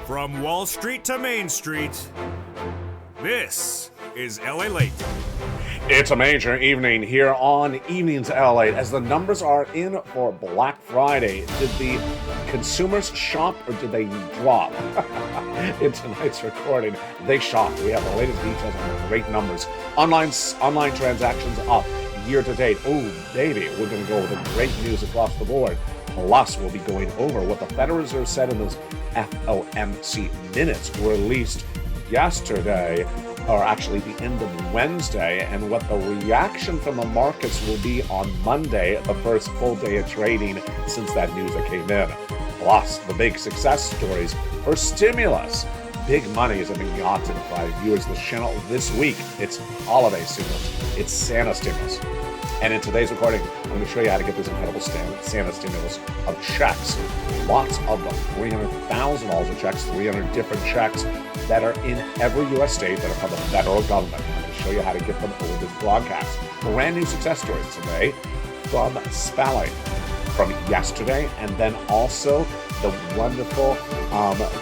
From Wall Street to Main Street, this is LALATE. It's a major evening here on Evenings LA as the numbers are in for Black Friday. Did the consumers shop or did they drop? In tonight's recording, they shopped. We have the latest details on the great numbers. Online transactions up year to date. Oh, baby, we're going to go over the great news across the board. Plus, we'll be going over what the Federal Reserve said in those FOMC minutes released yesterday, or actually the end of Wednesday, and what the reaction from the markets will be on Monday, the first full day of trading since that news that came in. Plus, the big success stories for stimulus. Big money is being yachted by viewers of the channel this week. It's holiday stimulus. It's Santa stimulus. And in today's recording, I'm going to show you how to get this incredible Santa stimulus of checks. Lots of them, $300,000 of checks, 300 different checks that are in every U.S. state that are from the federal government. I'm going to show you how to get them over this broadcast. Brand new success stories today from Spally from yesterday, and then also the wonderful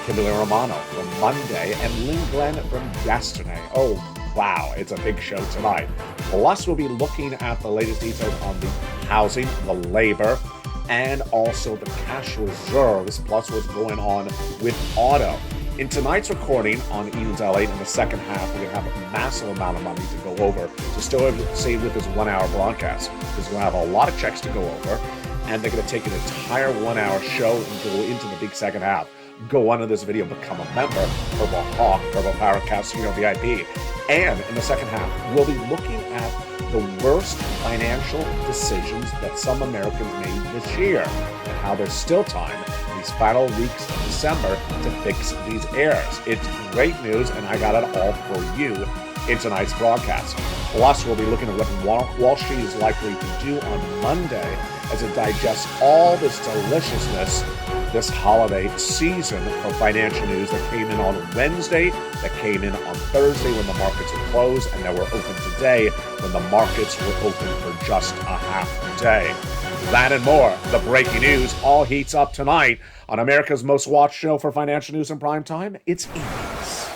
Kimberly Romano from Monday, and Lynn Glenn from yesterday. Oh, wow, it's a big show tonight. Plus, we'll be looking at the latest details on the housing, the labor, and also the cash reserves, plus what's going on with auto. In tonight's recording on Eden's LA, in the second half, we're going to have a massive amount of money to go over to still stay with this 1 hour broadcast, because we're going to have a lot of checks to go over, and they're going to take an entire 1 hour show and go into the big second half. Go on to this video, become a member, Purple Hawk, Purple Power Casino VIP. And in the second half, we'll be looking at the worst financial decisions that some Americans made this year and how there's still time in these final weeks of December to fix these errors. It's great news, and I got it all for you in tonight's broadcast. Plus, we'll be looking at what Wall Street is likely to do on Monday as it digests all this deliciousness this holiday season for financial news that came in on Wednesday, that came in on Thursday when the markets were closed, and that were open today when the markets were open for just a half day. That and more, the breaking news, all heats up tonight on America's most watched show for financial news in prime time. It's Evenings.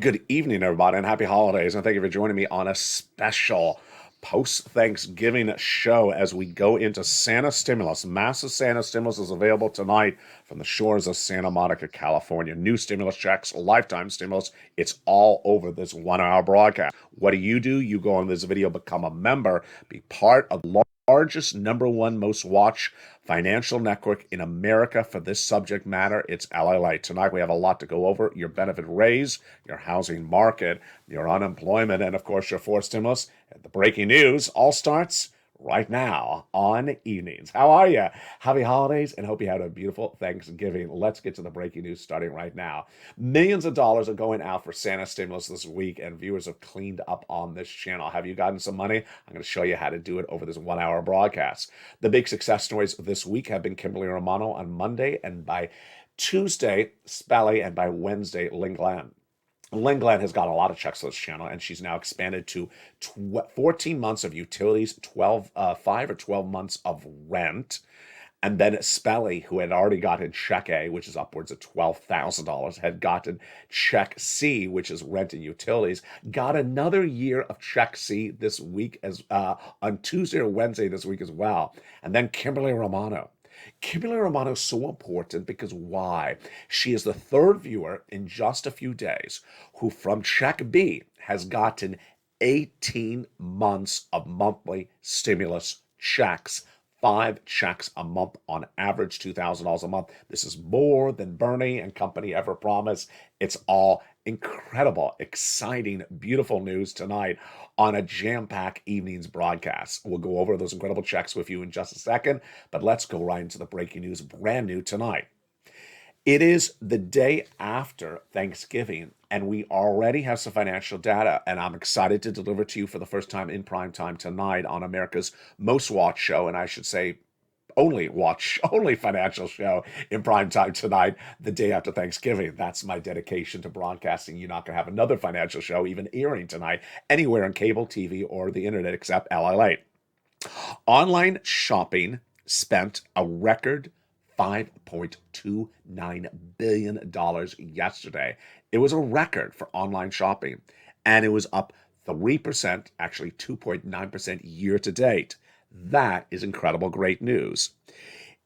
Good evening, everybody, and happy holidays, and thank you for joining me on a special post-Thanksgiving show as we go into Santa stimulus. Massive Santa stimulus is available tonight from the shores of Santa Monica, California. New stimulus checks, lifetime stimulus. It's all over this 1 hour broadcast. What do? You go on this video, become a member, be part of the largest, number one most watched financial network in America for this subject matter. It's LALATE. Tonight we have a lot to go over. Your benefit raise, your housing market, your unemployment, and of course your fourth stimulus. And the breaking news all starts right now on Evenings. How are you? Happy holidays, and hope you had a beautiful Thanksgiving. Let's get to the breaking news starting right now. Millions of dollars are going out for Santa stimulus this week, and viewers have cleaned up on this channel. Have you gotten some money? I'm going to show you how to do it over this 1 hour broadcast. The big success stories this week have been Kimberly Romano on Monday, and by Tuesday, Spally, and by Wednesday, Lynn Glenn. Lynn Glenn has got a lot of checks on this channel, and she's now expanded to 14 months of utilities, 5 or 12 months of rent. And then Spelly, who had already gotten check A, which is upwards of $12,000, had gotten check C, which is rent and utilities, got another year of check C this week as on Tuesday or Wednesday this week as well. And then Kimberly Romano. Kimberly Romano is so important because why? She is the third viewer in just a few days who from check B has gotten 18 months of monthly stimulus checks. 5 checks a month on average, $2,000 a month. This is more than Bernie and company ever promised. It's all incredible, exciting, beautiful news tonight on a jam-packed evening's broadcast. We'll go over those incredible checks with you in just a second, but let's go right into the breaking news, brand new tonight. It is the day after Thanksgiving, and we already have some financial data, and I'm excited to deliver to you for the first time in prime time tonight on America's most watched show, and I should say only financial show in prime time tonight, the day after Thanksgiving. That's my dedication to broadcasting. You're not going to have another financial show even airing tonight anywhere on cable TV or the internet except LALATE. Online shopping spent a record $5.29 billion yesterday. It was a record for online shopping, and it was up 3%, actually 2.9% year to date. That is incredible, great news.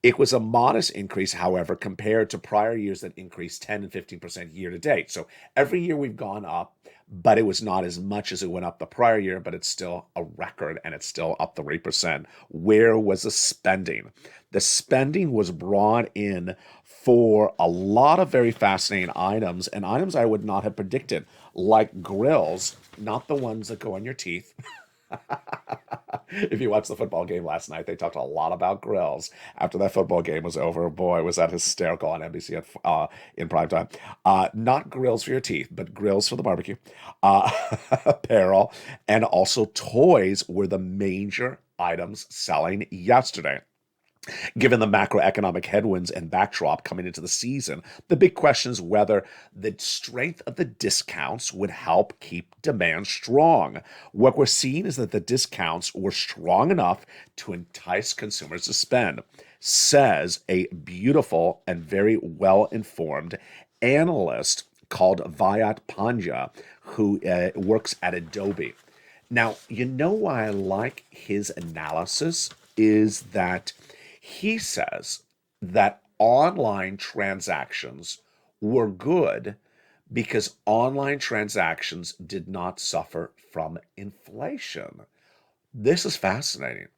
It was a modest increase, however, compared to prior years that increased 10 and 15% year to date. So every year we've gone up, but it was not as much as it went up the prior year, but it's still a record and it's still up 3%. Where was the spending? The spending was brought in for a lot of very fascinating items and items I would not have predicted, like grills, not the ones that go on your teeth. If you watched the football game last night, they talked a lot about grills. After that football game was over, boy, was that hysterical on NBC in prime time. Not grills for your teeth, but grills for the barbecue. Apparel and also toys were the major items selling yesterday. Given the macroeconomic headwinds and backdrop coming into the season, the big question is whether the strength of the discounts would help keep demand strong. What we're seeing is that the discounts were strong enough to entice consumers to spend, says a beautiful and very well-informed analyst called Vayat Pandya, who works at Adobe. Now, you know why I like his analysis is that he says that online transactions were good because online transactions did not suffer from inflation. This is fascinating.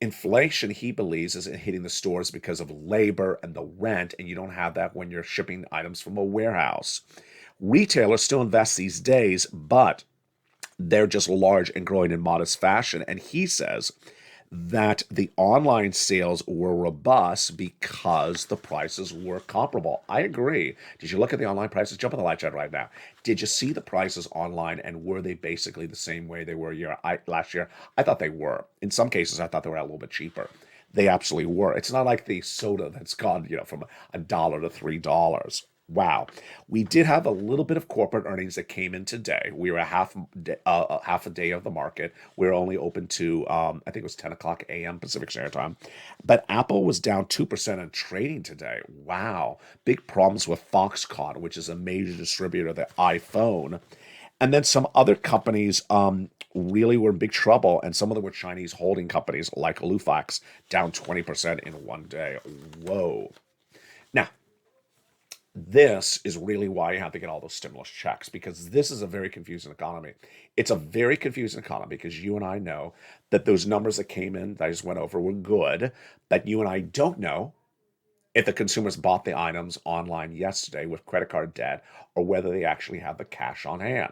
Inflation, he believes, is hitting the stores because of labor and the rent, and you don't have that when you're shipping items from a warehouse. Retailers still invest these days, but they're just large and growing in modest fashion. And he says that the online sales were robust because the prices were comparable. I agree. Did you look at the online prices? Jump on the live chat right now. Did you see the prices online, and were they basically the same way they were last year? I thought they were. In some cases, I thought they were a little bit cheaper. They absolutely were. It's not like the soda that's gone, from $1 to $3. Wow. We did have a little bit of corporate earnings that came in today. We were half a day of the market. We were only open to, I think it was 10 o'clock a.m. Pacific Standard Time. But Apple was down 2% in trading today. Wow. Big problems with Foxconn, which is a major distributor of the iPhone. And then some other companies really were in big trouble, and some of them were Chinese holding companies like Lufax, down 20% in one day. Whoa. Now, this is really why you have to get all those stimulus checks, because this is a very confusing economy. It's a very confusing economy because you and I know that those numbers that came in that I just went over were good, but you and I don't know if the consumers bought the items online yesterday with credit card debt or whether they actually have the cash on hand.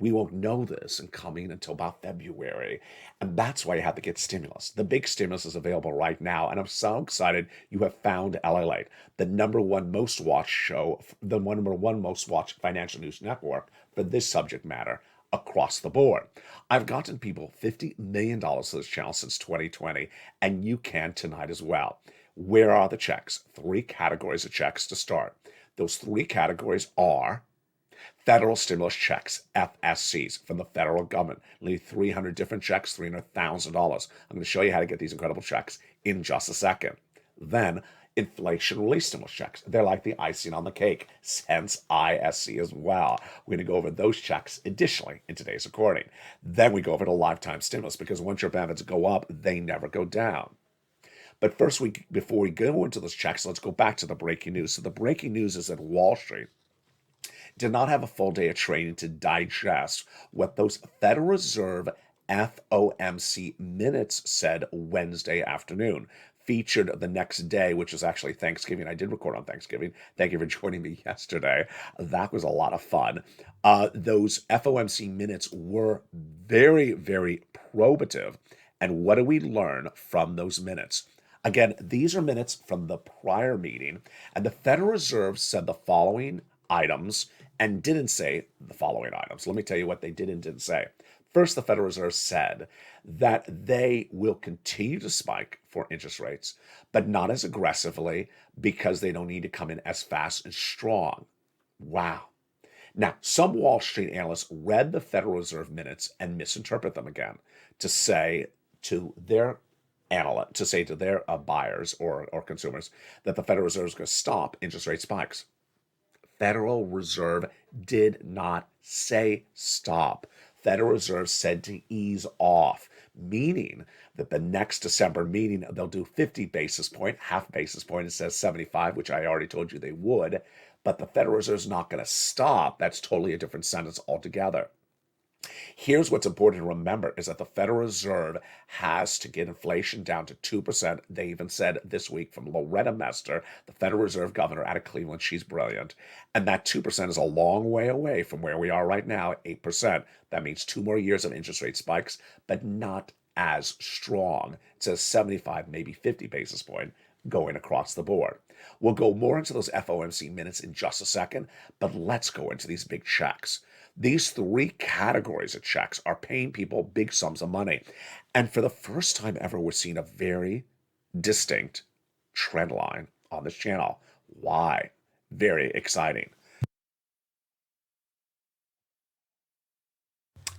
We won't know this and coming until about February. And that's why you have to get stimulus. The big stimulus is available right now. And I'm so excited you have found LALATE, the number one most watched show, the number one most watched financial news network for this subject matter across the board. I've gotten people $50 million to this channel since 2020, and you can tonight as well. Where are the checks? 3 categories of checks to start. Those 3 categories are federal stimulus checks, FSCs, from the federal government. Nearly 300 different checks, $300,000. I'm going to show you how to get these incredible checks in just a second. Then, inflation relief stimulus checks. They're like the icing on the cake, hence ISC as well. We're going to go over those checks additionally in today's recording. Then we go over to lifetime stimulus, because once your benefits go up, they never go down. But first, before we go into those checks, let's go back to the breaking news. So the breaking news is that Wall Street did not have a full day of trading to digest what those Federal Reserve FOMC minutes said Wednesday afternoon. featured the next day, which was actually Thanksgiving. I did record on Thanksgiving. Thank you for joining me yesterday. That was a lot of fun. Those FOMC minutes were very, very probative. And what do we learn from those minutes? Again, these are minutes from the prior meeting, and the Federal Reserve said the following items and didn't say the following items. Let me tell you what they did and didn't say. First, the Federal Reserve said that they will continue to spike for interest rates, but not as aggressively because they don't need to come in as fast and strong. Wow. Now, some Wall Street analysts read the Federal Reserve minutes and misinterpret them again to say to their buyers or consumers that the Federal Reserve is going to stop interest rate spikes. Federal Reserve did not say stop. Federal Reserve said to ease off, meaning that the next December meeting, they'll do 50 basis point, half basis point, it says 75, which I already told you they would, but the Federal Reserve is not going to stop. That's totally a different sentence altogether. Here's what's important to remember is that the Federal Reserve has to get inflation down to 2%. They even said this week from Loretta Mester, the Federal Reserve governor out of Cleveland, she's brilliant. And that 2% is a long way away from where we are right now at 8%. That means 2 more years of interest rate spikes, but not as strong. It says 75, maybe 50 basis point going across the board. We'll go more into those FOMC minutes in just a second, but let's go into these big checks. These 3 categories of checks are paying people big sums of money. And for the first time ever, we're seeing a very distinct trend line on this channel. Why? Very exciting.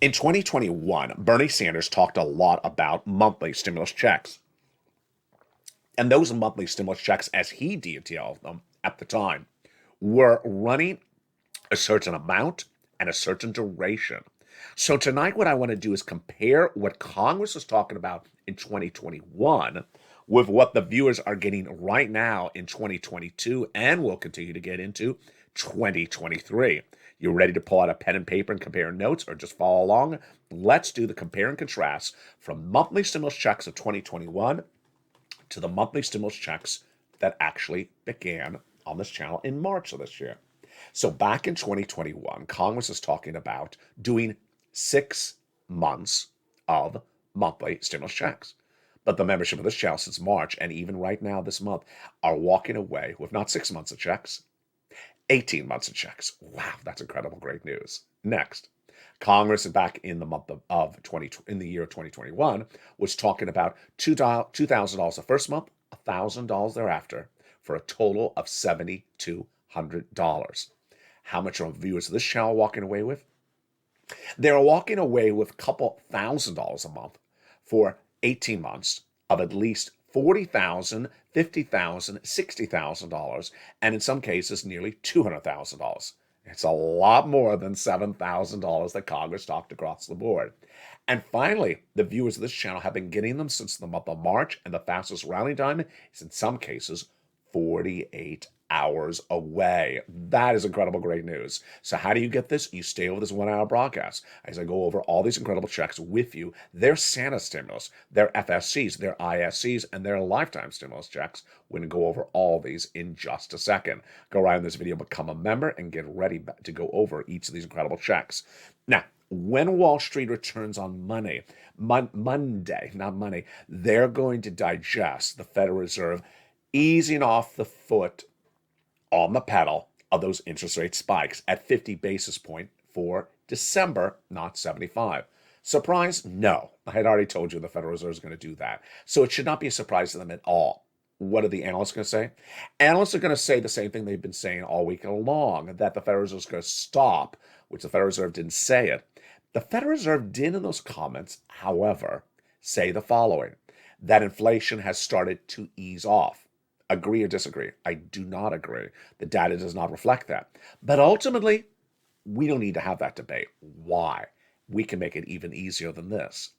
In 2021, Bernie Sanders talked a lot about monthly stimulus checks. And those monthly stimulus checks, as he detailed them at the time, were running a certain amount and a certain duration. So tonight what I want to do is compare what Congress was talking about in 2021 with what the viewers are getting right now in 2022 and will continue to get into 2023. You ready to pull out a pen and paper and compare notes or just follow along? Let's do the compare and contrast from monthly stimulus checks of 2021 to the monthly stimulus checks that actually began on this channel in March of this year. So back in 2021, Congress is talking about doing 6 months of monthly stimulus checks. But the membership of this channel since March, and even right now this month, are walking away with not 6 months of checks, 18 months of checks. Wow, that's incredible, great news. Next, Congress back in the month in the year of 2021 was talking about $2,000 the first month, $1,000 thereafter, for a total of $7,200. How much are viewers of this channel walking away with? They're walking away with a couple $1,000s a month for 18 months of at least $40,000, $50,000, $60,000, and in some cases nearly $200,000. It's a lot more than $7,000 that Congress talked across the board. And finally, the viewers of this channel have been getting them since the month of March, and the fastest rally time is in some cases 48 hours away. That is incredible, great news. So how do you get this? You stay over this 1-hour broadcast as I go over all these incredible checks with you. Their Santa stimulus, their FSCs, their ISCs, and their lifetime stimulus checks. We're going to go over all these in just a second. Go right in this video, become a member, and get ready to go over each of these incredible checks. Now, when Wall Street returns on Monday, they're going to digest the Federal Reserve easing off the foot on the pedal of those interest rate spikes at 50 basis point for December, not 75. Surprise? No. I had already told you the Federal Reserve is going to do that. So it should not be a surprise to them at all. What are the analysts going to say? Analysts are going to say the same thing they've been saying all week long, that the Federal Reserve is going to stop, which the Federal Reserve didn't say it. The Federal Reserve did in those comments, however, say the following, that inflation has started to ease off. Agree or disagree? I do not agree. The data does not reflect that. But ultimately, we don't need to have that debate. Why? We can make it even easier than this.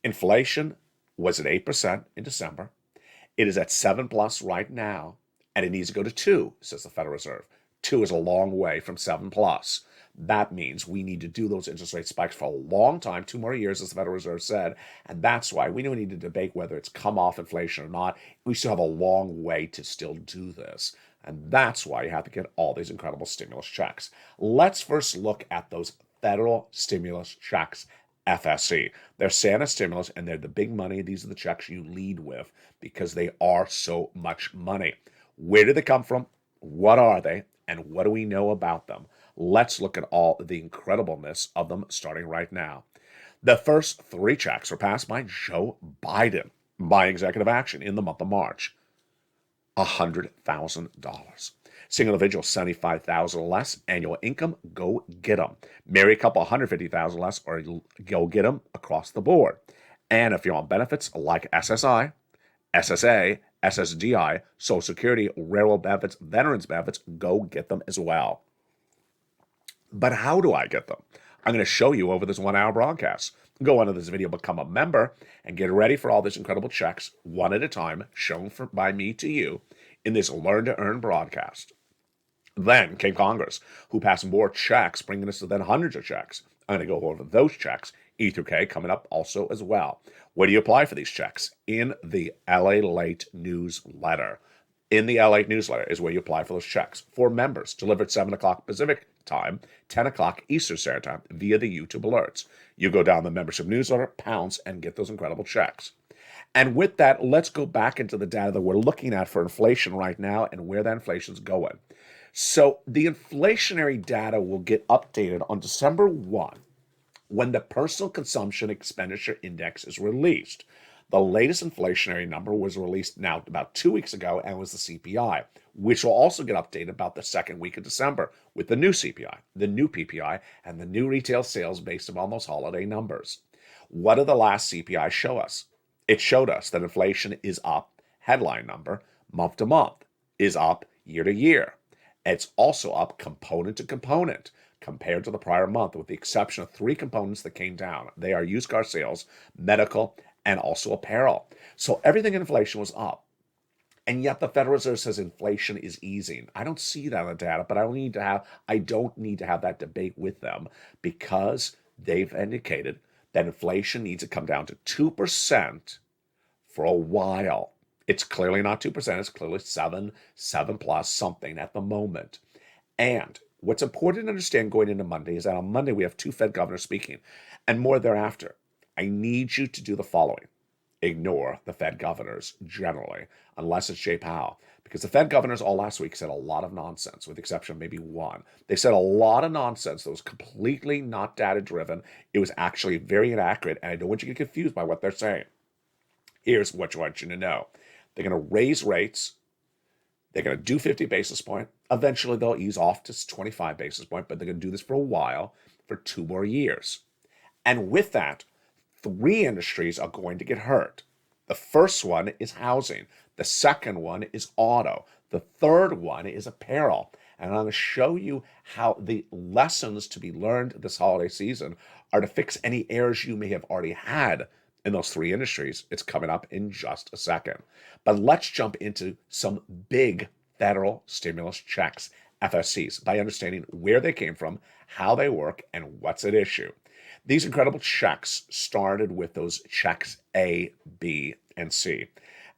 Inflation was at 8% in December. It is at 7+ right now, and it needs to go to 2, says the Federal Reserve. 2 is a long way from 7 plus. That means we need to do those interest rate spikes for a long time, 2 more years, as the Federal Reserve said. And that's why we don't need to debate whether it's come off inflation or not. We still have a long way to still do this. And that's why you have to get all these incredible stimulus checks. Let's first look at those federal stimulus checks, FSC. They're Santa stimulus, and they're the big money. These are the checks you lead with because they are so much money. Where did they come from? What are they? And what do we know about them? Let's look at all the incredibleness of them starting right now. The first 3 checks were passed by Joe Biden by executive action in the month of March. $100,000. Single individual, $75,000 or less. Annual income, go get them. Married couple, $150,000 less, or go get them across the board. And if you're on benefits like SSI, SSA, SSDI, Social Security, railroad benefits, veterans benefits, go get them as well. But how do I get them? I'm going to show you over this 1-hour broadcast. Go under this video, become a member, and get ready for all these incredible checks, one at a time, shown by me to you in this Learn to Earn broadcast. Then came Congress, who passed more checks, bringing us to then hundreds of checks. I'm going to go over those checks, E through K, coming up also as well. Where do you apply for these checks? In the LALATE newsletter. In the LALATE newsletter is where you apply for those checks. For members, delivered 7 o'clock Pacific time, 10 o'clock Eastern Standard Time via the YouTube alerts. You go down the membership newsletter, pounce, and get those incredible checks. And with that, let's go back into the data that we're looking at for inflation right now and where that inflation's going. So the inflationary data will get updated on December 1 when the Personal Consumption Expenditure Index is released. The latest inflationary number was released now about 2 weeks ago and was the CPI, which will also get updated about the second week of December with the new CPI, the new PPI, and the new retail sales based upon those holiday numbers. What did the last CPI show us? It showed us that inflation is up, headline number, month to month, is up year to year. It's also up component to component compared to the prior month, with the exception of 3 components that came down. They are used car sales, medical, and also apparel. So everything in inflation was up. And yet the Federal Reserve says inflation is easing. I don't see that in the data, but I don't need to have that debate with them because they've indicated that inflation needs to come down to 2% for a while. It's clearly not 2%. It's clearly 7 plus something at the moment. And what's important to understand going into Monday is that on Monday we have 2 Fed governors speaking and more thereafter. I need you to do the following. Ignore the Fed governors generally, unless it's Jay Powell, because the Fed governors all last week said a lot of nonsense, with the exception of maybe one. They said a lot of nonsense that was completely not data-driven. It was actually very inaccurate, and I don't want you to get confused by what they're saying. Here's what I want you to know. They're going to raise rates. They're going to do 50 basis points. Eventually, they'll ease off to 25 basis points, but they're going to do this for a while, for 2 more years. And with that, 3 industries are going to get hurt. The first one is housing. The second one is auto. The third one is apparel. And I'm going to show you how the lessons to be learned this holiday season are to fix any errors you may have already had in those 3 industries. It's coming up in just a second. But let's jump into some big federal stimulus checks, FSCs, by understanding where they came from, how they work, and what's at issue. These incredible checks started with those checks A, B, and C.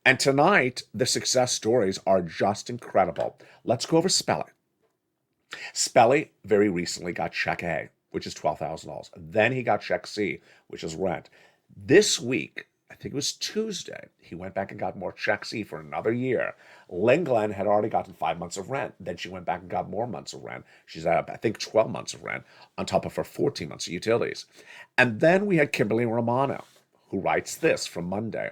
And tonight, the success stories are just incredible. Let's go over Spelly. Spelly very recently got check A, which is $12,000. Then he got check C, which is rent. This week, I think it was Tuesday, he went back and got more check C for another year. Lynn Glenn had already gotten 5 months of rent. Then she went back and got more months of rent. She's at, I think, 12 months of rent on top of her 14 months of utilities. And then we had Kimberly Romano, who writes this from Monday.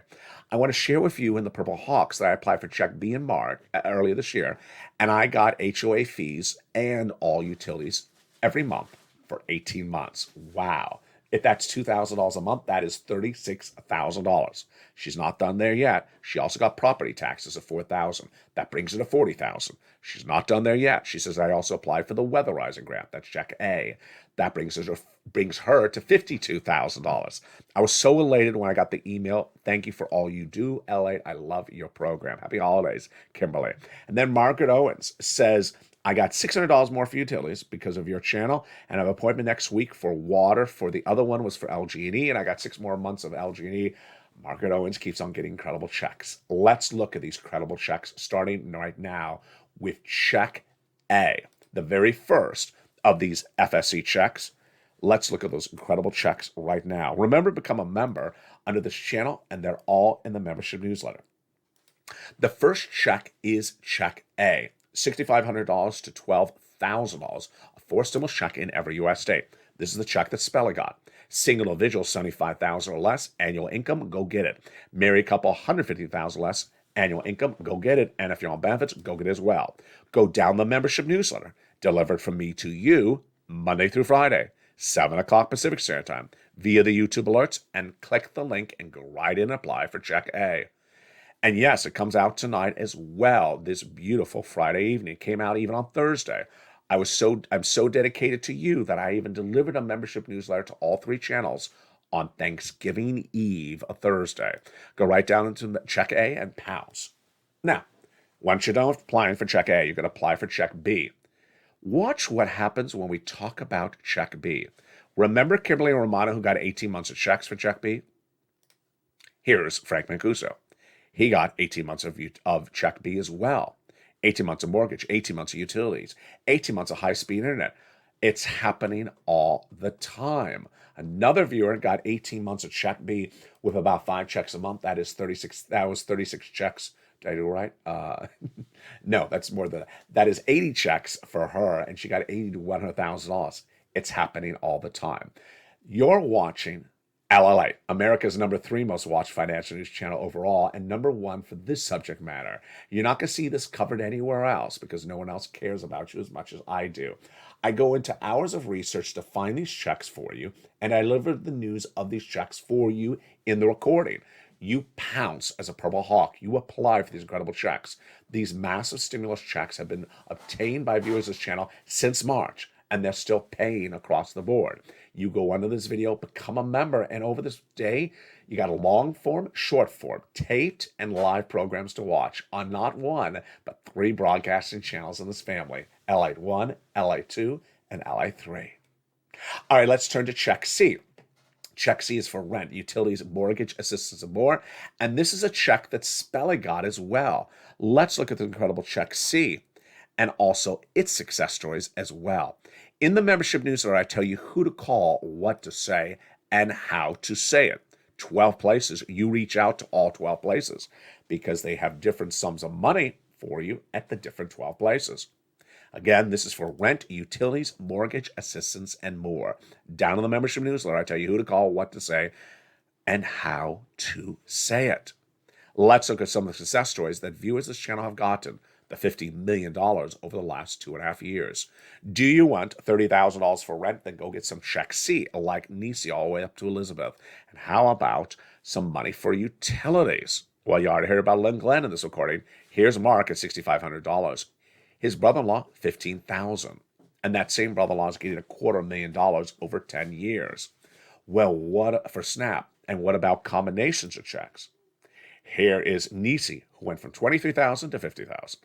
I want to share with you in the Purple Hawks that I applied for check B in March earlier this year, and I got HOA fees and all utilities every month for 18 months. Wow. If that's $2,000 a month, that is $36,000. She's not done there yet. She also got property taxes of $4,000. That brings her to $40,000. She's not done there yet. She says, I also applied for the weatherizing grant. That's check A. That brings her to $52,000. I was so elated when I got the email. Thank you for all you do, LA. I love your program. Happy holidays, Kimberly. And then Margaret Owens says, I got $600 more for utilities because of your channel, and I have an appointment next week for water. For the other one was for LG&E, and I got 6 more months of LG&E. Margaret Owens keeps on getting incredible checks. Let's look at these credible checks starting right now with check A, the very first of these FSC checks. Let's look at those incredible checks right now. Remember to become a member under this channel, and they're all in the membership newsletter. The first check is check A, $6,500 to $12,000, a 4 stimulus check in every U.S. state. This is the check that Spelly got. Single individual, $75,000 or less, annual income, go get it. Married couple, $150,000 less, annual income, go get it. And if you're on benefits, go get it as well. Go down the membership newsletter, delivered from me to you Monday through Friday, 7 o'clock Pacific Standard Time, via the YouTube alerts, and click the link and go right in and apply for check A. And yes, it comes out tonight as well, this beautiful Friday evening. It came out even on Thursday. I'm so dedicated to you that I even delivered a membership newsletter to all 3 channels on Thanksgiving Eve, a Thursday. Go right down into check A and pause. Now, once you're done applying for check A, you're going to apply for check B. Watch what happens when we talk about check B. Remember Kimberly and Romano who got 18 months of checks for check B? Here's Frank Mancuso. He got 18 months of check B as well. 18 months of mortgage, 18 months of utilities, 18 months of high-speed internet. It's happening all the time. Another viewer got 18 months of check B with about 5 checks a month. That was 36 checks. Did I do it right? No, that's more than that. That is 80 checks for her, and she got $80,000 to $100,000. It's happening all the time. You're watching LALATE, America's #3 most watched financial news channel overall, and #1 for this subject matter. You're not going to see this covered anywhere else because no one else cares about you as much as I do. I go into hours of research to find these checks for you, and I deliver the news of these checks for you in the recording. You pounce as a purple hawk. You apply for these incredible checks. These massive stimulus checks have been obtained by viewers of this channel since March, and they're still paying across the board. You go under this video, become a member, and over this day, you got a long form, short form, taped, and live programs to watch on not 1, but 3 broadcasting channels in this family, LALATE 1, LALATE 2, and LALATE 3. All right, let's turn to check C. Check C is for rent, utilities, mortgage assistance, and more. And this is a check that Spelly got as well. Let's look at the incredible check C and also its success stories as well. In the membership newsletter, I tell you who to call, what to say, and how to say it. 12 places. You reach out to all 12 places because they have different sums of money for you at the different 12 places. Again, this is for rent, utilities, mortgage assistance, and more. Down in the membership newsletter, I tell you who to call, what to say, and how to say it. Let's look at some of the success stories that viewers of this channel have gotten. The $50 million over the last 2.5 years. Do you want $30,000 for rent? Then go get some check C, like Nisi, all the way up to Elizabeth. And how about some money for utilities? Well, you already heard about Lynn Glenn in this recording. Here's Mark at $6,500. His brother-in-law, $15,000. And that same brother-in-law is getting $250,000 over 10 years. Well, what for SNAP? And what about combinations of checks? Here is Nisi, who went from $23,000 to $50,000.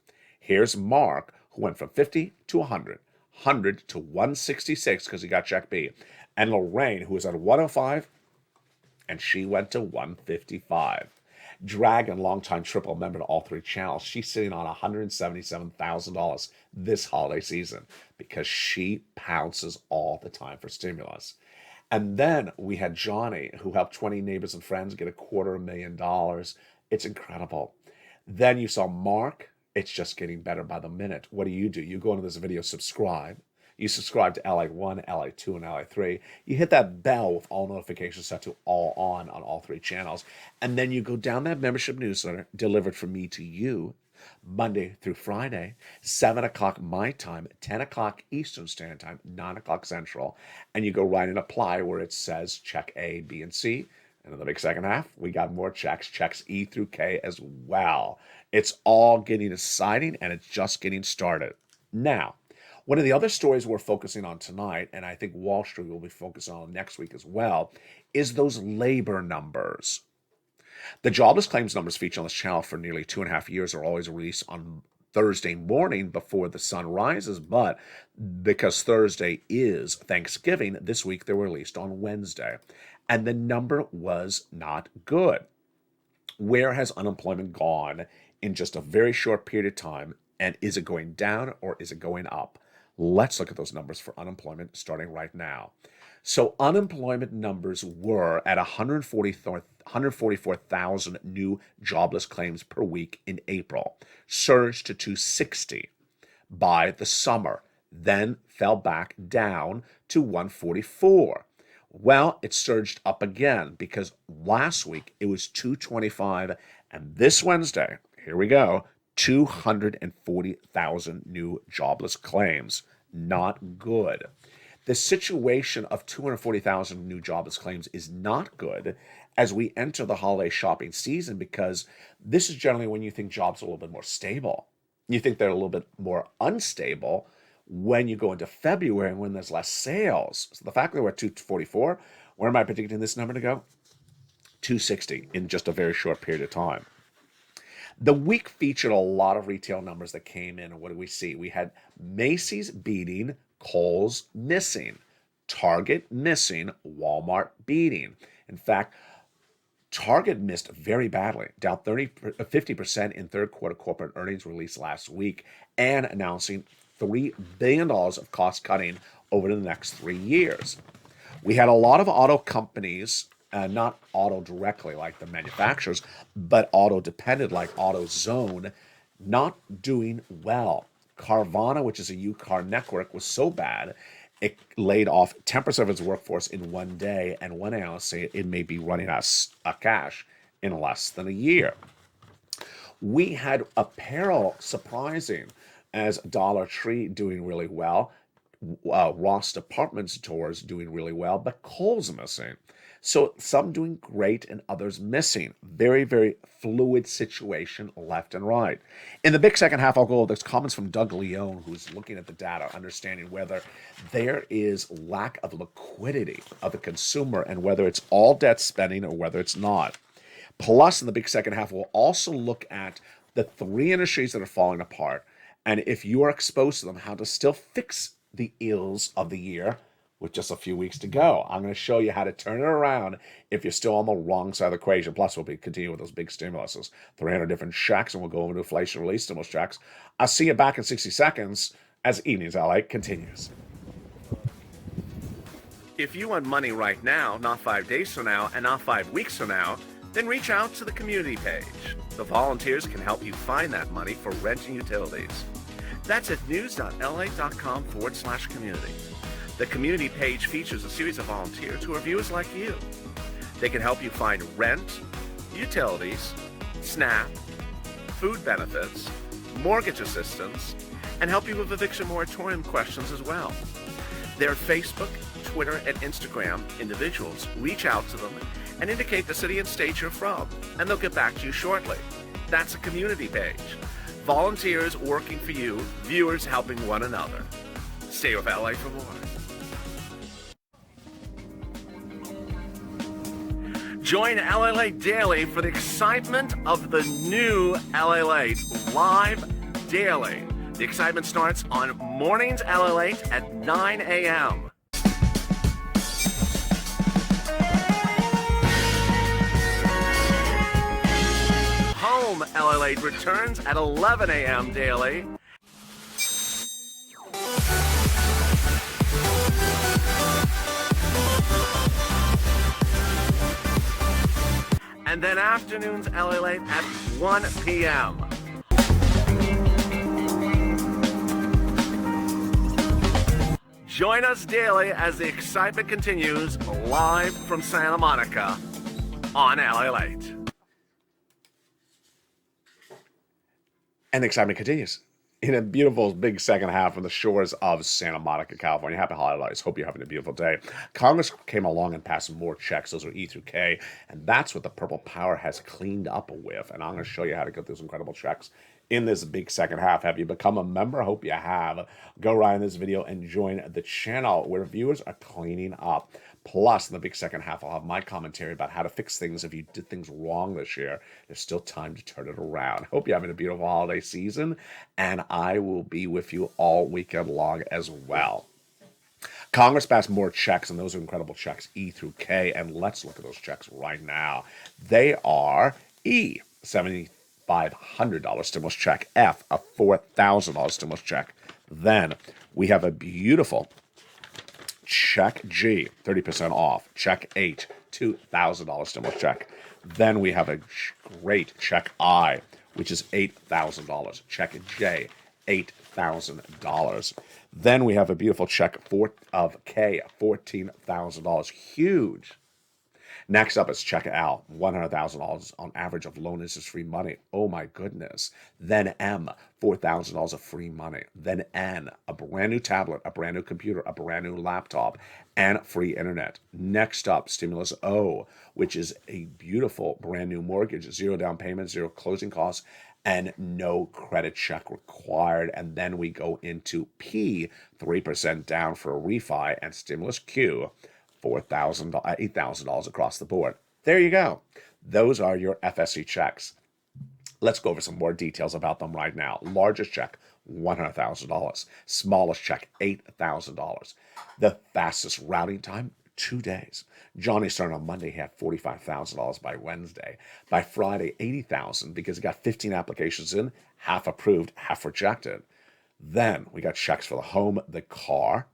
Here's Mark, who went from 50 to 100, 100 to 166 because he got check B. And Lorraine, who was at 105, and she went to 155. Dragon, longtime triple member to all 3 channels, she's sitting on $177,000 this holiday season because she pounces all the time for stimulus. And then we had Johnny, who helped 20 neighbors and friends get $250,000. It's incredible. Then you saw Mark. It's just getting better by the minute. What do? You go into this video, subscribe. You subscribe to LALATE 1, LALATE 2, and LALATE 3. You hit that bell with all notifications set to all on all 3 channels. And then you go down that membership newsletter delivered from me to you Monday through Friday, 7 o'clock my time, 10 o'clock Eastern Standard Time, 9 o'clock Central. And you go right and apply where it says check A, B, and C. And in the big second half, we got more checks E through K as well. It's all getting exciting, and it's just getting started. Now, One of the other stories we're focusing on tonight, and I think Wall Street will be focusing on next week as well, is those labor numbers. The jobless claims numbers featured on this channel for nearly 2.5 years are always released on Thursday morning before the sun rises, but because Thursday is Thanksgiving, this week they were released on Wednesday, and the number was not good. Where has unemployment gone in just a very short period of time, and is it going down or is it going up? Let's look at those numbers for unemployment starting right now. So unemployment numbers were at 144,000 new jobless claims per week in April, surged to 260 by the summer, then fell back down to 144. Well, it surged up again because last week it was 225, and this Wednesday, here we go, 240,000 new jobless claims. Not good. The situation of 240,000 new jobless claims is not good as we enter the holiday shopping season, because this is generally when you think jobs are a little bit more stable. You think they're a little bit more unstable when you go into February and when there's less sales. So the fact that we're at 244, where am I predicting this number to go? 260 in just a very short period of time. The week featured a lot of retail numbers that came in, and what do we see? We had Macy's beating, Kohl's missing, Target missing, Walmart beating. In fact, Target missed very badly, down 50% in third quarter corporate earnings released last week, and announcing $3 billion of cost cutting over the next 3 years. We had a lot of auto companies, not auto directly like the manufacturers, but auto dependent like AutoZone, not doing well. Carvana, which is a used car network, was so bad it laid off 10% of its workforce in one day, and one analyst say it may be running out of cash in less than a year. We had apparel surprising as Dollar Tree doing really well, Ross department stores doing really well, but Kohl's missing. So some doing great and others missing. Very, very fluid situation left and right. In the big second half, I'll go over those comments from Doug Leone, who's looking at the data, understanding whether there is lack of liquidity of the consumer and whether it's all debt spending or whether it's not. Plus, in the big second half, we'll also look at the 3 industries that are falling apart, and if you are exposed to them, how to still fix the ills of the year with just a few weeks to go. I'm going to show you how to turn it around if you're still on the wrong side of the equation. Plus, we'll be continuing with those big stimuluses, 300 different checks, and we'll go over to inflation release stimulus checks. I'll see you back in 60 seconds as Evenings LA continues. If you want money right now, not 5 days from now, and not 5 weeks from now, then reach out to the community page. The volunteers can help you find that money for rent and utilities. That's at news.la.com/community. The community page features a series of volunteers who are viewers like you. They can help you find rent, utilities, SNAP, food benefits, mortgage assistance, and help you with eviction moratorium questions as well. Their Facebook, Twitter, and Instagram individuals reach out to them and indicate the city and state you're from, and they'll get back to you shortly. That's a community page. Volunteers working for you, viewers helping one another. Stay with LA for more. Join LALATE Daily for the excitement of the new LALATE live daily. The excitement starts on mornings LALATE at 9 a.m. Home LALATE returns at 11 a.m. daily. And then afternoons LALATE at 1 p.m. Join us daily as the excitement continues live from Santa Monica on LALATE. And the excitement continues. in a beautiful big second half on the shores of Santa Monica, California. Happy holidays. Hope you're having a beautiful day. Congress came along and passed more checks. Those are E through K, and that's what the purple power has cleaned up with. And I'm going to show you how to get those incredible checks in this big second half. Have you become a member? Hope you have. Go right in this video and join the channel where viewers are cleaning up. Plus, in the big second half, I'll have my commentary about how to fix things if you did things wrong this year. There's still time to turn it around. Hope you're having a beautiful holiday season, and I will be with you all weekend long as well. Congress passed more checks, and those are incredible checks, E through K, and let's look at those checks right now. They are E, $7,500 stimulus check, F, a $4,000 stimulus check. Then we have a beautiful check G, 30% off. Check H, $2,000 stimulus check. Then we have a great check I, which is $8,000. Check J, $8,000. Then we have a beautiful check of K, $14,000. Huge. Next up is check L, $100,000 on average of loan interest-free money. Oh my goodness. Then M, $4,000 of free money. Then N, a brand new tablet, a brand new computer, a brand new laptop, and free internet. Next up, stimulus O, which is a beautiful brand new mortgage, zero down payment, zero closing costs, and no credit check required. And then we go into P, 3% down for a refi, and stimulus Q, $8,000 across the board. There you go. Those are your FSC checks. Let's go over some more details about them right now. Largest check, $100,000. Smallest check, $8,000. The fastest routing time, 2 days. Johnny started on Monday, he had $45,000 by Wednesday. By Friday, $80,000 because he got 15 applications in, half approved, half rejected. Then we got checks for the home, the car,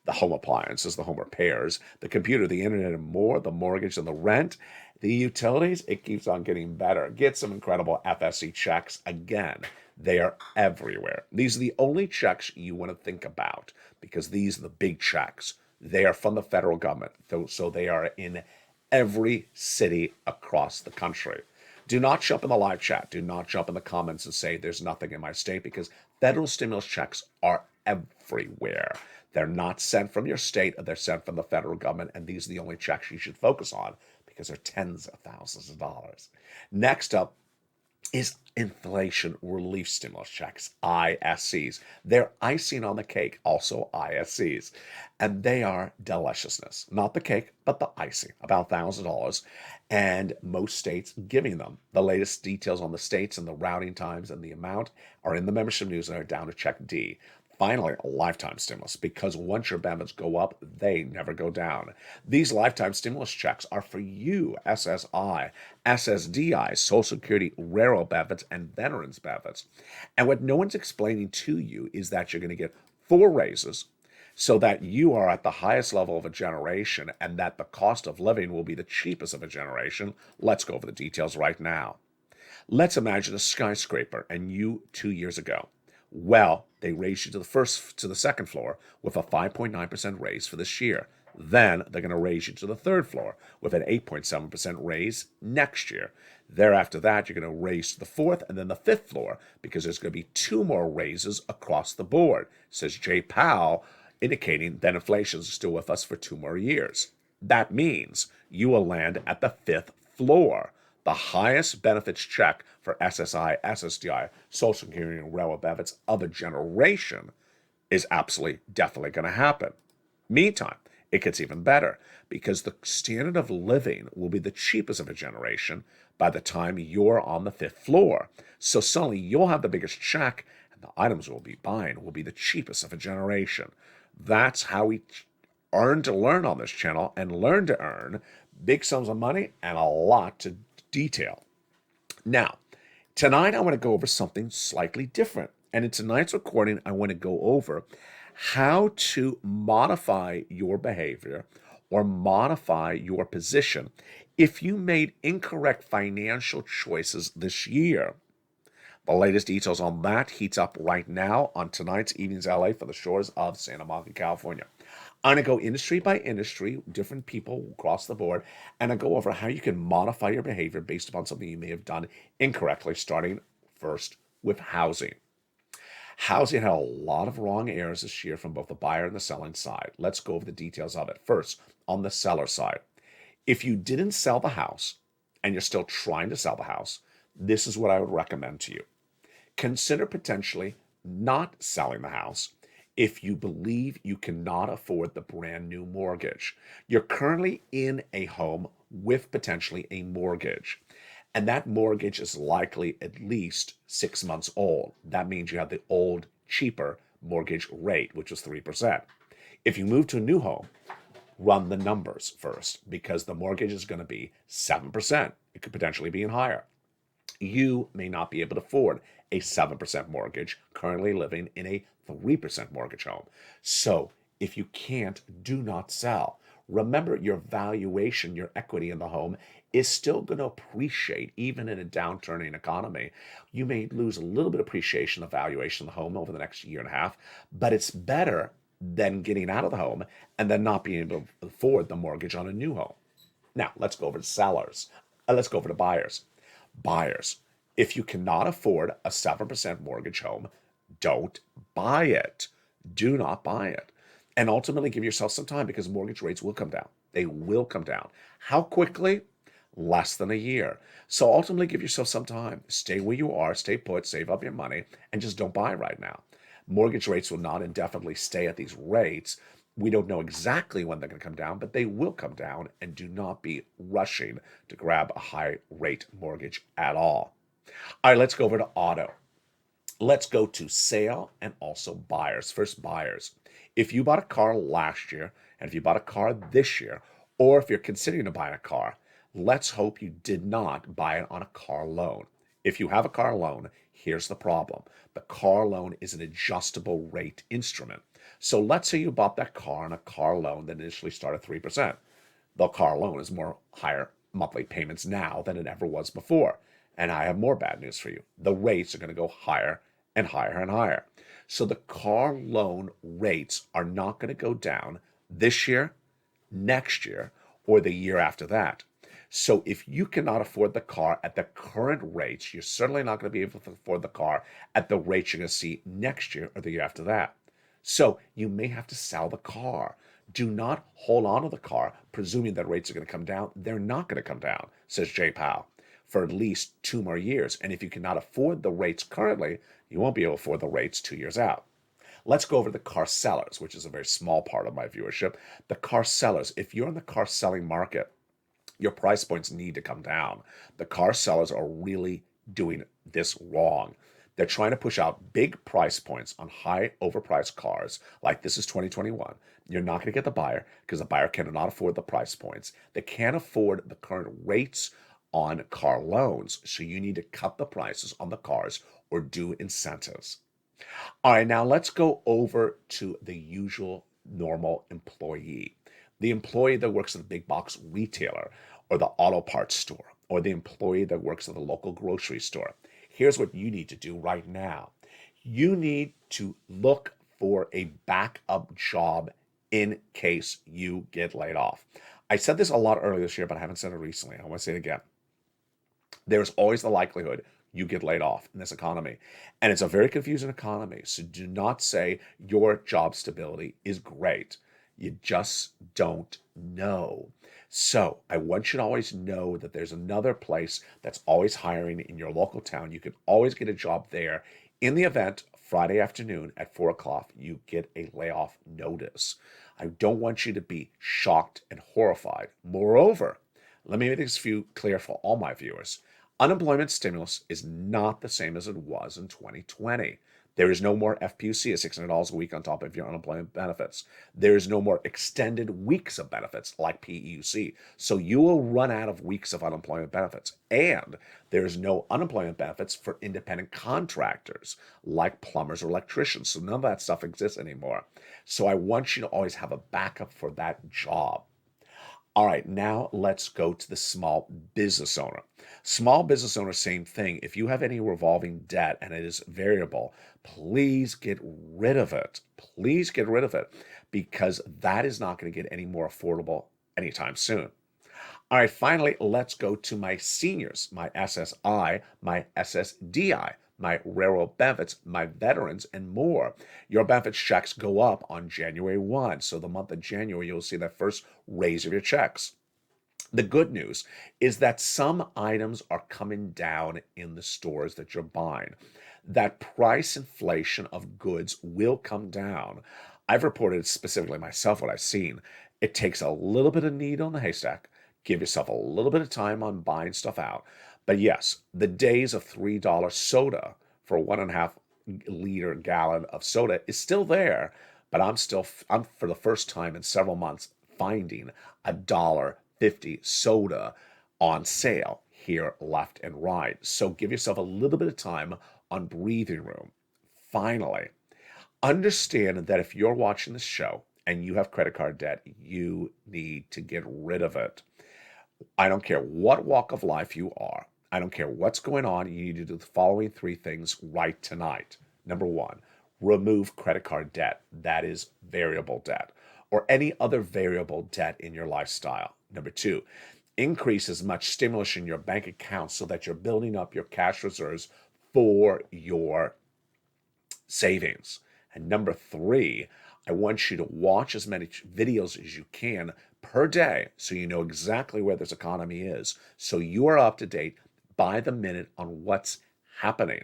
the home appliances, the home repairs, the computer, the internet, and more, the mortgage and the rent, the utilities. It keeps on getting better. Get some incredible FSC checks. Again, they are everywhere. These are the only checks you want to think about because these are the big checks. They are from the federal government, so they are in every city across the country. Do not jump in the live chat. Do not jump in the comments and say there's nothing in my state because federal stimulus checks are everywhere. They're not sent from your state, they're sent from the federal government, and these are the only checks you should focus on because they're tens of thousands of dollars. Next up is inflation relief stimulus checks, ISCs. They're icing on the cake, also ISCs, and they are deliciousness. Not the cake, but the icing, about $1,000, and most states giving them. The latest details on the states and the routing times and the amount are in the membership newsletter down to check D. Finally, a lifetime stimulus, because once your benefits go up, they never go down. These lifetime stimulus checks are for you, SSI, SSDI, Social Security, railroad benefits, and veterans benefits. And what no one's explaining to you is that you're going to get 4 raises so that you are at the highest level of a generation and that the cost of living will be the cheapest of a generation. Let's go over the details right now. Let's imagine a skyscraper and you 2 years ago. Well, they raised you to the second floor with a 5.9% raise for this year. Then they're going to raise you to the third floor with an 8.7% raise next year. Thereafter that, you're going to raise to the fourth and then the fifth floor because there's going to be 2 more raises across the board, says Jay Powell, indicating that inflation is still with us for 2 more years. That means you will land at the 5th floor. The highest benefits check for SSI, SSDI, Social Security, and railroad benefits of a generation is absolutely, definitely going to happen. Meantime, it gets even better because the standard of living will be the cheapest of a generation by the time you're on the 5th floor. So suddenly you'll have the biggest check and the items we'll be buying will be the cheapest of a generation. That's how we earn to learn on this channel and learn to earn big sums of money and a lot to detail. Now, tonight I want to go over something slightly different. And in tonight's recording, I want to go over how to modify your behavior or modify your position if you made incorrect financial choices this year. The latest details on that heats up right now on tonight's Evenings LA for the shores of Santa Monica, California. I'm going to go industry by industry, different people across the board, and I go over how you can modify your behavior based upon something you may have done incorrectly, starting first with housing. Housing had a lot of wrong errors this year from both the buyer and the selling side. Let's go over the details of it. First, on the seller side, if you didn't sell the house and you're still trying to sell the house, this is what I would recommend to you. Consider potentially not selling the house if you believe you cannot afford the brand new mortgage. You're currently in a home with potentially a mortgage, and that mortgage is likely at least 6 months old. That means you have the old, cheaper mortgage rate, which was 3%. If you move to a new home, run the numbers first because the mortgage is going to be 7%. It could potentially be higher. You may not be able to afford a 7% mortgage, currently living in a 3% mortgage home. So if you can't, do not sell. Remember, your valuation, your equity in the home is still going to appreciate even in a downturning economy. You may lose a little bit of appreciation of valuation of the home over the next year and a half, but it's better than getting out of the home and then not being able to afford the mortgage on a new home. Now, let's go over to sellers. Let's go over to buyers. Buyers, if you cannot afford a 7% mortgage home, don't buy it. Do not buy it. And ultimately give yourself some time because mortgage rates will come down. They will come down. How quickly? Less than a year. So ultimately give yourself some time. Stay where you are, stay put, save up your money, and just don't buy right now. Mortgage rates will not indefinitely stay at these rates. We don't know exactly when they're going to come down, but they will come down, and do not be rushing to grab a high rate mortgage at all. All right, let's go over to auto. Let's go to sale and also buyers. First, buyers. If you bought a car last year, and if you bought a car this year, or if you're considering to buy a car, let's hope you did not buy it on a car loan. If you have a car loan, here's the problem. The car loan is an adjustable rate instrument. So let's say you bought that car on a car loan that initially started 3%. The car loan is more higher monthly payments now than it ever was before. And I have more bad news for you. The rates are going to go higher and higher and higher. So the car loan rates are not going to go down this year, next year, or the year after that. So if you cannot afford the car at the current rates, you're certainly not going to be able to afford the car at the rates you're going to see next year or the year after that. So you may have to sell the car. Do not hold on to the car, presuming that rates are going to come down. They're not going to come down, says Jay Powell, for at least 2 more years. And if you cannot afford the rates currently, you won't be able to afford the rates 2 years out. Let's go over the car sellers, which is a very small part of my viewership. The car sellers, if you're in the car selling market, your price points need to come down. The car sellers are really doing this wrong. They're trying to push out big price points on high overpriced cars, like this is 2021. You're not going to get the buyer because the buyer cannot afford the price points. They can't afford the current rates on car loans, so you need to cut the prices on the cars or do incentives. All right, now let's go over to the usual normal employee. The employee that works at the big box retailer or the auto parts store, or the employee that works at the local grocery store. Here's what you need to do right now. You need to look for a backup job in case you get laid off. I said this a lot earlier this year, but I haven't said it recently. I want to say it again. There's always the likelihood you get laid off in this economy. And it's a very confusing economy. So do not say your job stability is great. You just don't know. So I want you to always know that there's another place that's always hiring in your local town. You can always get a job there in the event Friday afternoon at 4 o'clock you get a layoff notice. I don't want you to be shocked and horrified. Moreover, let me make this clear for all my viewers. Unemployment stimulus is not the same as it was in 2020. There is no more FPUC at $600 a week on top of your unemployment benefits. There is no more extended weeks of benefits like PEUC. So you will run out of weeks of unemployment benefits. And there is no unemployment benefits for independent contractors like plumbers or electricians. So none of that stuff exists anymore. So I want you to always have a backup for that job. All right, now let's go to the small business owner. Small business owner, same thing. If you have any revolving debt and it is variable, please get rid of it. Please get rid of it because that is not going to get any more affordable anytime soon. All right, finally, let's go to my seniors, my SSI, my SSDI my railroad benefits, my veterans, and more. Your benefits checks go up on January 1. So the month of January, you'll see that first raise of your checks. The good news is that some items are coming down in the stores that you're buying. That price inflation of goods will come down. I've reported specifically myself what I've seen. It takes a little bit of needle in the haystack. Give yourself a little bit of time on buying stuff out. But yes, the days of $3 soda for a 1.5 liter gallon of soda is still there. But I'm for the first time in several months finding $1.50 soda on sale here left and right. So give yourself a little bit of time on breathing room. Finally, understand that if you're watching this show and you have credit card debt, you need to get rid of it. I don't care what walk of life you are. I don't care what's going on. You need to do the following 3 things right tonight. Number 1, remove credit card debt. That is variable debt or any other variable debt in your lifestyle. Number 2, increase as much stimulus in your bank account so that you're building up your cash reserves for your savings. And number 3, I want you to watch as many videos as you can per day so you know exactly where this economy is. So you are up to date by the minute on what's happening.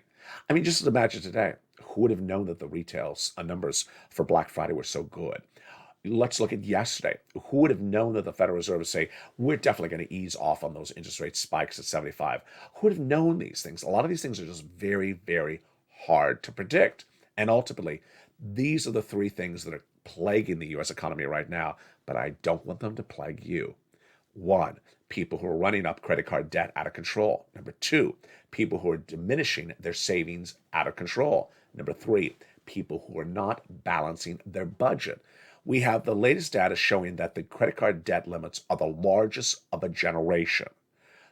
I mean, just imagine today, who would have known that the retail numbers for Black Friday were so good? Let's look at yesterday. Who would have known that the Federal Reserve would say, we're definitely going to ease off on those interest rate spikes at 75? Who would have known these things? A lot of these things are just very, very hard to predict. And ultimately, these are the 3 things that are plaguing the U.S. economy right now, but I don't want them to plague you. 1, people who are running up credit card debt out of control. Number 2, people who are diminishing their savings out of control. Number 3, people who are not balancing their budget. We have the latest data showing that the credit card debt limits are the largest of a generation.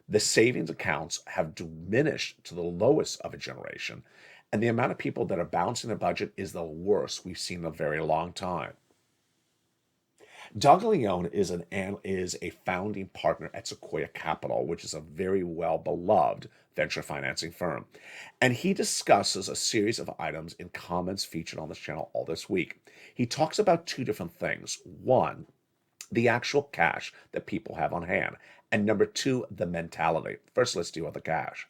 The savings accounts have diminished to the lowest of a generation, and the amount of people that are balancing their budget is the worst we've seen in a very long time. Doug Leone is a founding partner at Sequoia Capital, which is a very well-beloved venture financing firm. And he discusses a series of items in comments featured on this channel all this week. He talks about 2 different things. 1, the actual cash that people have on hand. And number 2, the mentality. First, let's deal with the cash.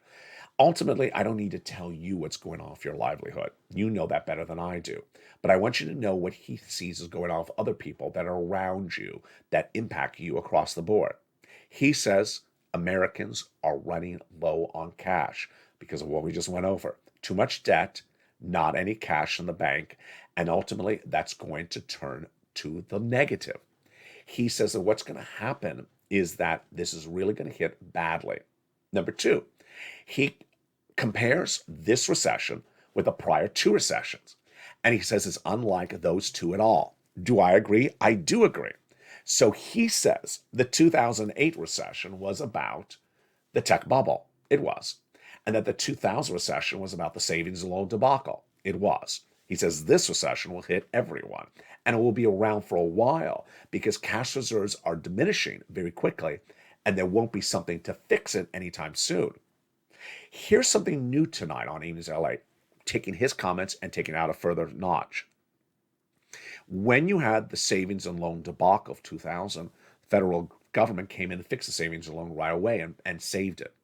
Ultimately, I don't need to tell you what's going on with your livelihood. You know that better than I do. But I want you to know what he sees is going on with other people that are around you that impact you across the board. He says Americans are running low on cash because of what we just went over. Too much debt, not any cash in the bank, and ultimately that's going to turn to the negative. He says that what's going to happen is that this is really going to hit badly. Number 2, he compares this recession with the prior 2 recessions. And he says it's unlike those 2 at all. Do I agree? I do agree. So he says the 2008 recession was about the tech bubble. It was. And that the 2000 recession was about the savings and loan debacle. It was. He says this recession will hit everyone. And it will be around for a while because cash reserves are diminishing very quickly. And there won't be something to fix it anytime soon. Here's something new tonight on Evenings LA, taking his comments and taking it out a further notch. When you had the savings and loan debacle of 2000, the federal government came in and fixed the savings and loan right away and saved it.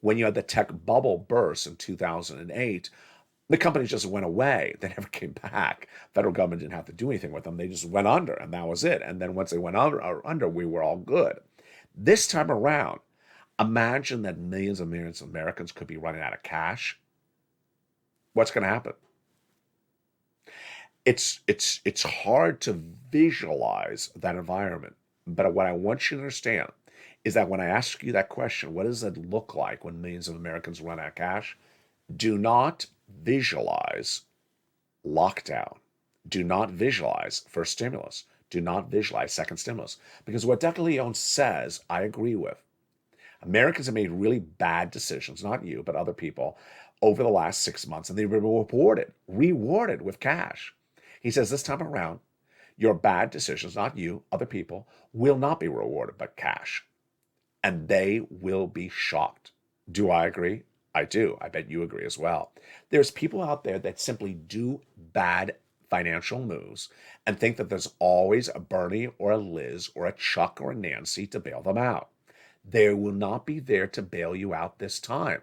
When you had the tech bubble burst in 2008, the companies just went away. They never came back. Federal government didn't have to do anything with them. They just went under, and that was it. And then once they went under, we were all good. This time around, imagine that millions and millions of Americans could be running out of cash. What's going to happen? It's hard to visualize that environment. But what I want you to understand is that when I ask you that question, what does it look like when millions of Americans run out of cash? Do not visualize lockdown. Do not visualize first stimulus. Do not visualize second stimulus. Because what Dr. Leone says, I agree with. Americans have made really bad decisions, not you, but other people, over the last 6 months, and they've been rewarded with cash. He says this time around, your bad decisions, not you, other people, will not be rewarded but cash. And they will be shocked. Do I agree? I do. I bet you agree as well. There's people out there that simply do bad financial moves and think that there's always a Bernie or a Liz or a Chuck or a Nancy to bail them out. They will not be there to bail you out this time.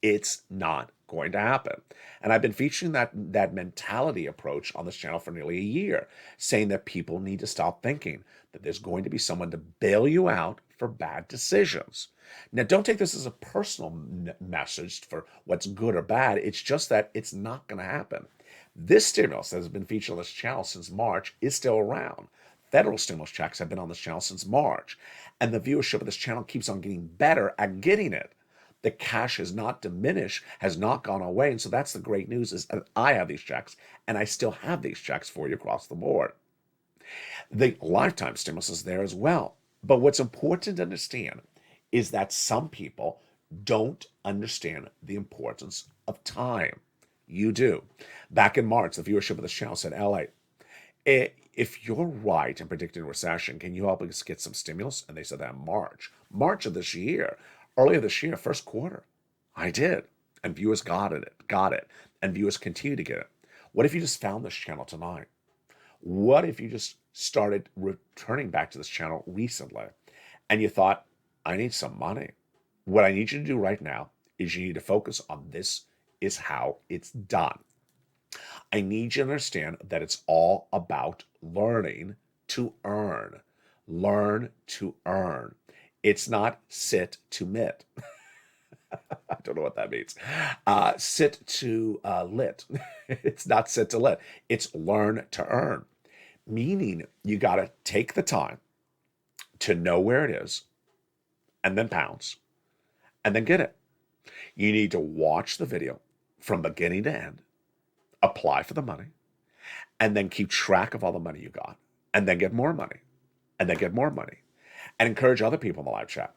It's not going to happen. And I've been featuring that mentality approach on this channel for nearly a year, saying that people need to stop thinking that there's going to be someone to bail you out for bad decisions. Now, don't take this as a personal message for what's good or bad. It's just that it's not going to happen. This stimulus that has been featured on this channel since March is still around. Federal stimulus checks have been on this channel since March, and the viewership of this channel keeps on getting better at getting it. The cash has not diminished, has not gone away. And so that's the great news, is that I have these checks and I still have these checks for you across the board. The lifetime stimulus is there as well. But what's important to understand is that some people don't understand the importance of time. You do. Back in March, the viewership of the channel said, LA, if you're right in predicting a recession, can you help us get some stimulus? And they said that in March of this year. Earlier this year, first quarter, I did. And viewers got it. And viewers continue to get it. What if you just found this channel tonight? What if you just started returning back to this channel recently and you thought, I need some money? What I need you to do right now is you need to focus on this is how it's done. I need you to understand that it's all about learning to earn. Learn to earn. It's not sit to mit. I don't know what that means. Sit to lit. It's not sit to lit. It's learn to earn. Meaning you got to take the time to know where it is and then pounce and then get it. You need to watch the video from beginning to end, apply for the money, and then keep track of all the money you got, and then get more money, and then get more money, and encourage other people in the live chat,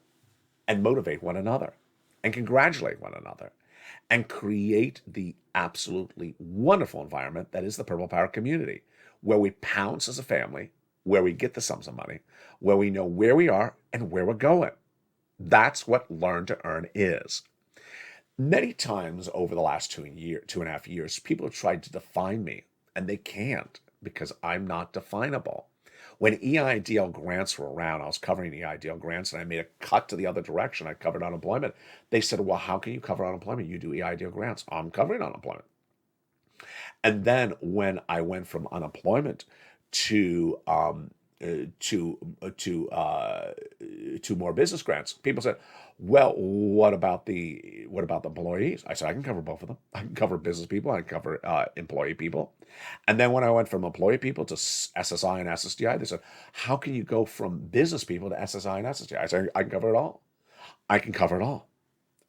and motivate one another, and congratulate one another, and create the absolutely wonderful environment that is the Purple Power community, where we pounce as a family, where we get the sums of money, where we know where we are and where we're going. That's what Learn to Earn is. Many times over the last 2.5 years, people have tried to define me, and they can't, because I'm not definable. When EIDL grants were around, I was covering EIDL grants, and I made a cut to the other direction. I covered unemployment. They said, well, how can you cover unemployment? You do EIDL grants. I'm covering unemployment. And then when I went from unemployment to more business grants, people said, well, what about the employees? I said, I can cover both of them. I can cover business people. I can cover employee people. And then when I went from employee people to SSI and SSDI, they said, how can you go from business people to SSI and SSDI? I said, I can cover it all. I can cover it all.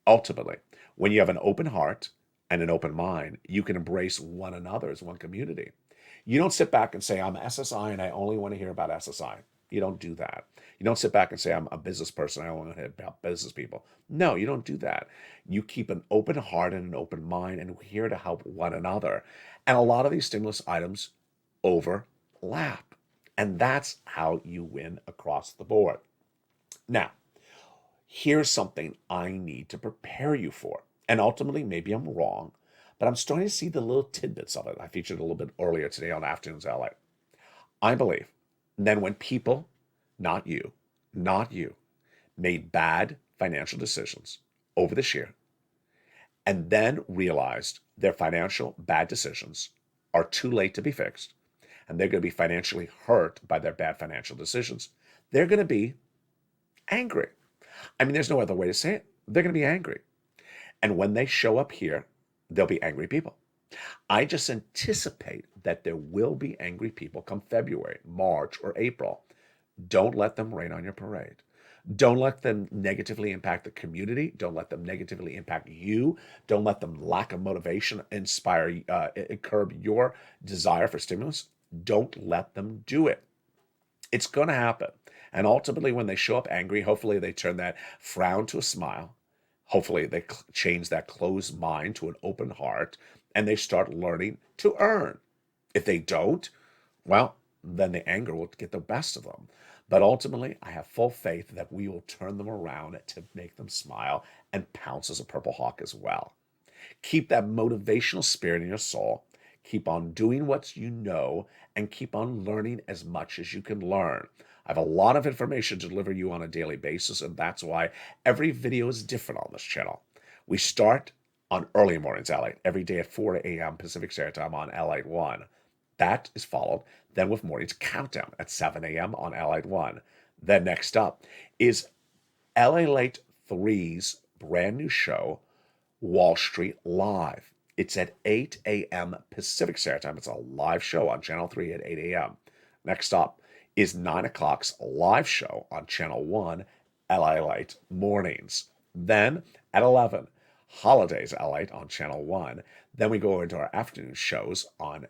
Ultimately, when you have an open heart and an open mind, you can embrace one another as one community. You don't sit back and say, I'm SSI and I only want to hear about SSI. You don't do that. You don't sit back and say, I'm a business person, I only want to hear about business people. No, you don't do that. You keep an open heart and an open mind, and we're here to help one another. And a lot of these stimulus items overlap. And that's how you win across the board. Now, here's something I need to prepare you for. And ultimately, maybe I'm wrong, but I'm starting to see the little tidbits of it. I featured a little bit earlier today on Afternoons LA. I believe that when people, not you, made bad financial decisions over this year and then realized their financial bad decisions are too late to be fixed, and they're going to be financially hurt by their bad financial decisions, they're going to be angry. I mean, there's no other way to say it. They're going to be angry. And when they show up here, they'll be angry people. I just anticipate that there will be angry people come February, March, or April. Don't let them rain on your parade. Don't let them negatively impact the community. Don't let them negatively impact you. Don't let them lack of motivation curb your desire for stimulus. Don't let them do it. It's going to happen. And ultimately, when they show up angry, hopefully they turn that frown to a smile. Hopefully they change that closed mind to an open heart, and they start learning to earn. If they don't, well, then the anger will get the best of them. But ultimately, I have full faith that we will turn them around to make them smile and pounce as a purple hawk as well. Keep that motivational spirit in your soul. Keep on doing what you know and keep on learning as much as you can learn. I have a lot of information to deliver you on a daily basis, and that's why every video is different on this channel. We start on early mornings, LATE, every day at 4 a.m. Pacific Standard Time on LATE 1. That is followed then with morning's countdown at 7 a.m. on LATE 1. Then next up is LALATE 3's brand new show, Wall Street Live. It's at 8 a.m. Pacific Standard Time. It's a live show on Channel 3 at 8 a.m. Next up is 9 o'clock's live show on Channel 1, LALATE Mornings. Then at 11, Holidays LALATE on Channel 1. Then we go into our afternoon shows on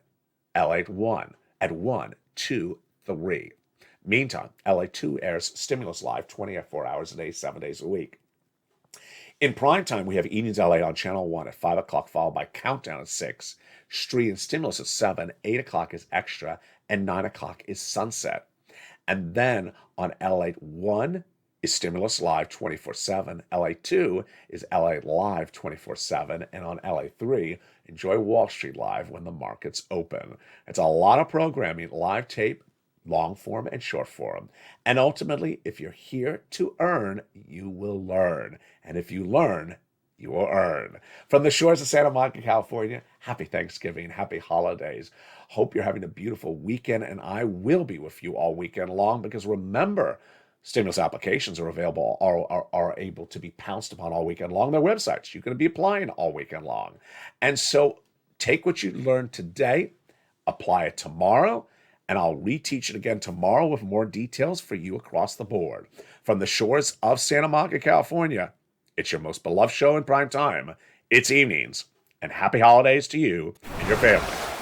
LALATE 1 at 1, 2, 3. Meantime, LALATE 2 airs Stimulus Live 24 hours a day, 7 days a week. In prime time, we have Evenings LA on Channel 1 at 5 o'clock, followed by Countdown at 6, Street and Stimulus at 7, 8 o'clock is Extra, and 9 o'clock is Sunset. And then on LALATE 1 is Stimulus Live 24/7, LALATE 2 is LALATE Live 24/7, and on LALATE 3, enjoy Wall Street Live when the markets open. It's a lot of programming, live tape, long form and short form. And ultimately, if you're here to earn, you will learn. And if you learn, you will earn. From the shores of Santa Monica, California, happy Thanksgiving, happy holidays. Hope you're having a beautiful weekend, and I will be with you all weekend long because remember, stimulus applications are available, are able to be pounced upon all weekend long. Their websites, you're going to be applying all weekend long. And so take what you learned today, apply it tomorrow, and I'll reteach it again tomorrow with more details for you across the board. From the shores of Santa Monica, California, it's your most beloved show in prime time. It's Evenings, and happy holidays to you and your family.